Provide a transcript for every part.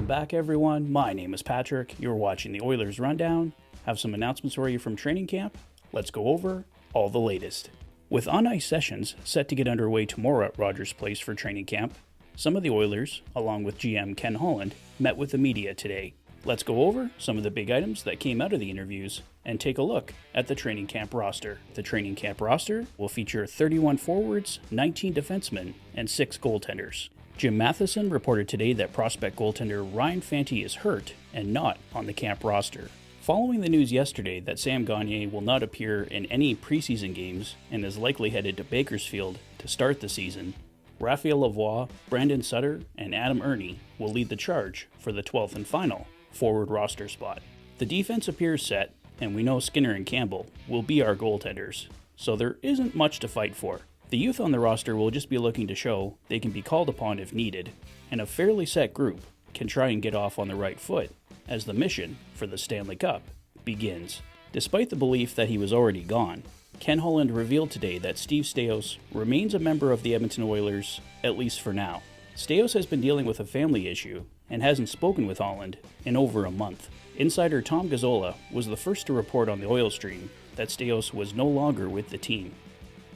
Welcome back, everyone. My name is Patrick. You're watching the Oilers Rundown. Have some announcements for you from training camp. Let's go over all the latest. With on-ice sessions set to get underway tomorrow at Rogers Place for training camp, some of the Oilers, along with GM Ken Holland, met with the media today. Let's go over some of the big items that came out of the interviews and take a look at the training camp roster. The training camp roster will feature 31 forwards, 19 defensemen, and 6 goaltenders. Jim Matheson reported today that prospect goaltender Ryan Fanti is hurt and not on the camp roster. Following the news yesterday that Sam Gagner will not appear in any preseason games and is likely headed to Bakersfield to start the season, Raphael Lavoie, Brandon Sutter, and Adam Ernie will lead the charge for the 12th and final forward roster spot. The defense appears set, and we know Skinner and Campbell will be our goaltenders, so there isn't much to fight for. The youth on the roster will just be looking to show they can be called upon if needed, and a fairly set group can try and get off on the right foot as the mission for the Stanley Cup begins. Despite the belief that he was already gone, Ken Holland revealed today that Steve Staios remains a member of the Edmonton Oilers, at least for now. Staios has been dealing with a family issue and hasn't spoken with Holland in over a month. Insider Tom Gazzola was the first to report on the Oil Stream that Staios was no longer with the team.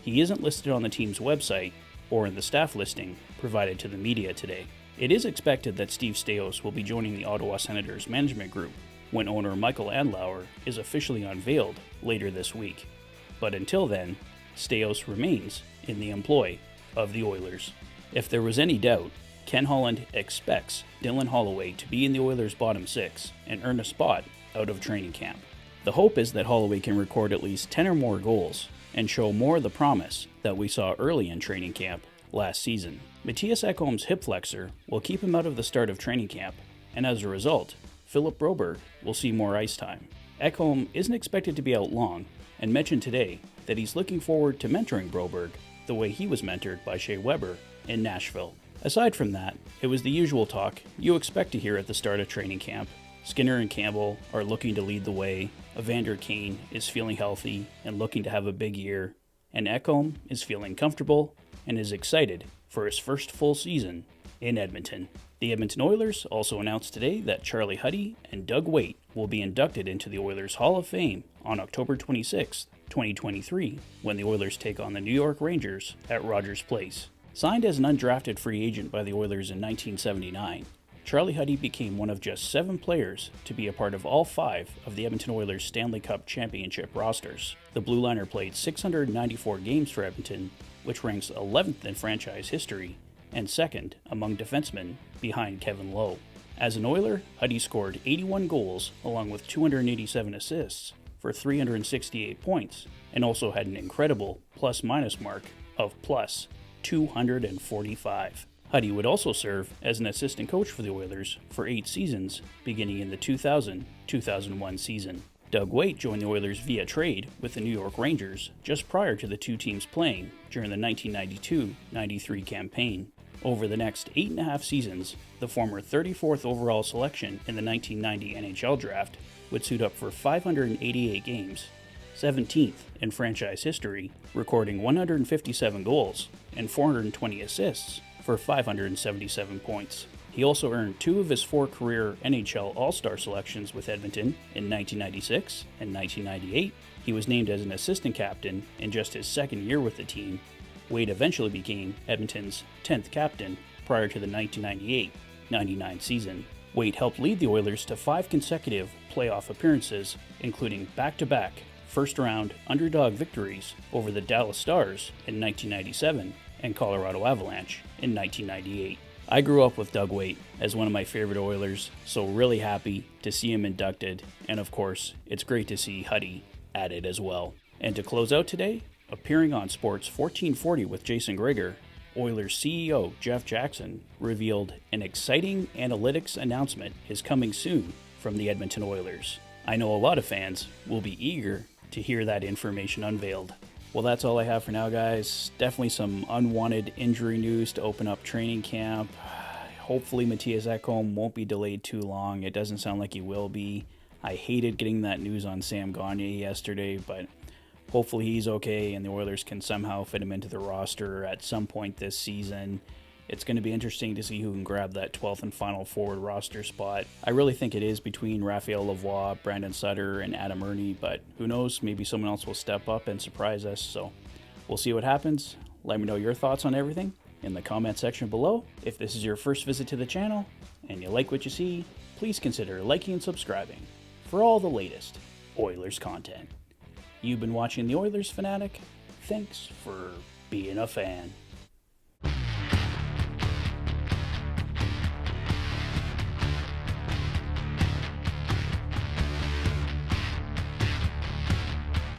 He isn't listed on the team's website or in the staff listing provided to the media today. It is expected that Steve Staios will be joining the Ottawa Senators management group when owner Michael Andlauer is officially unveiled later this week. But until then, Staios remains in the employ of the Oilers. If there was any doubt, Ken Holland expects Dylan Holloway to be in the Oilers' bottom six and earn a spot out of training camp. The hope is that Holloway can record at least 10 or more goals and show more of the promise that we saw early in training camp last season. Matthias Ekholm's hip flexor will keep him out of the start of training camp, and as a result, Philip Broberg will see more ice time. Ekholm isn't expected to be out long, and mentioned today that he's looking forward to mentoring Broberg the way he was mentored by Shea Weber in Nashville. Aside from that, it was the usual talk you expect to hear at the start of training camp. Skinner and Campbell are looking to lead the way, Evander Kane is feeling healthy and looking to have a big year, and Ekholm is feeling comfortable and is excited for his first full season in Edmonton. The Edmonton Oilers also announced today that Charlie Huddy and Doug Weight will be inducted into the Oilers Hall of Fame on October 26, 2023, when the Oilers take on the New York Rangers at Rogers Place. Signed as an undrafted free agent by the Oilers in 1979, Charlie Huddy became one of just 7 players to be a part of all 5 of the Edmonton Oilers Stanley Cup Championship rosters. The Blue Liner played 694 games for Edmonton, which ranks 11th in franchise history and 2nd among defensemen behind Kevin Lowe. As an Oiler, Huddy scored 81 goals along with 287 assists for 368 points and also had an incredible plus-minus mark of plus 245. Huddy would also serve as an assistant coach for the Oilers for 8 seasons, beginning in the 2000-2001 season. Doug Weight joined the Oilers via trade with the New York Rangers just prior to the two teams playing during the 1992-93 campaign. Over the next 8.5 seasons, the former 34th overall selection in the 1990 NHL draft would suit up for 588 games, 17th in franchise history, recording 157 goals and 420 assists for 577 points. He also earned 2 of his 4 career NHL All-Star selections with Edmonton in 1996 and 1998. He was named as an assistant captain in just his second year with the team. Wade eventually became Edmonton's 10th captain prior to the 1998-99 season. Wade helped lead the Oilers to 5 consecutive playoff appearances, including back-to-back first-round underdog victories over the Dallas Stars in 1997 and Colorado Avalanche in 1998. I grew up with Doug Weight as one of my favorite Oilers, so really happy to see him inducted, and of course, it's great to see Huddy added as well. And to close out today, appearing on Sports 1440 with Jason Greger, Oilers CEO Jeff Jackson revealed an exciting analytics announcement is coming soon from the Edmonton Oilers. I know a lot of fans will be eager to hear that information unveiled. Well, that's all I have for now, guys. Definitely some unwanted injury news to open up training camp. Hopefully Matthias Ekholm won't be delayed too long. It doesn't sound like he will be. I hated getting that news on Sam Gagner yesterday, but hopefully he's okay and the Oilers can somehow fit him into the roster at some point this season. It's going to be interesting to see who can grab that 12th and final forward roster spot. I really think it is between Raphael Lavoie, Brandon Sutter, and Adam Ernie, but who knows, maybe someone else will step up and surprise us, so we'll see what happens. Let me know your thoughts on everything in the comment section below. If this is your first visit to the channel and you like what you see, please consider liking and subscribing for all the latest Oilers content. You've been watching the Oilers Fanatic. Thanks for being a fan.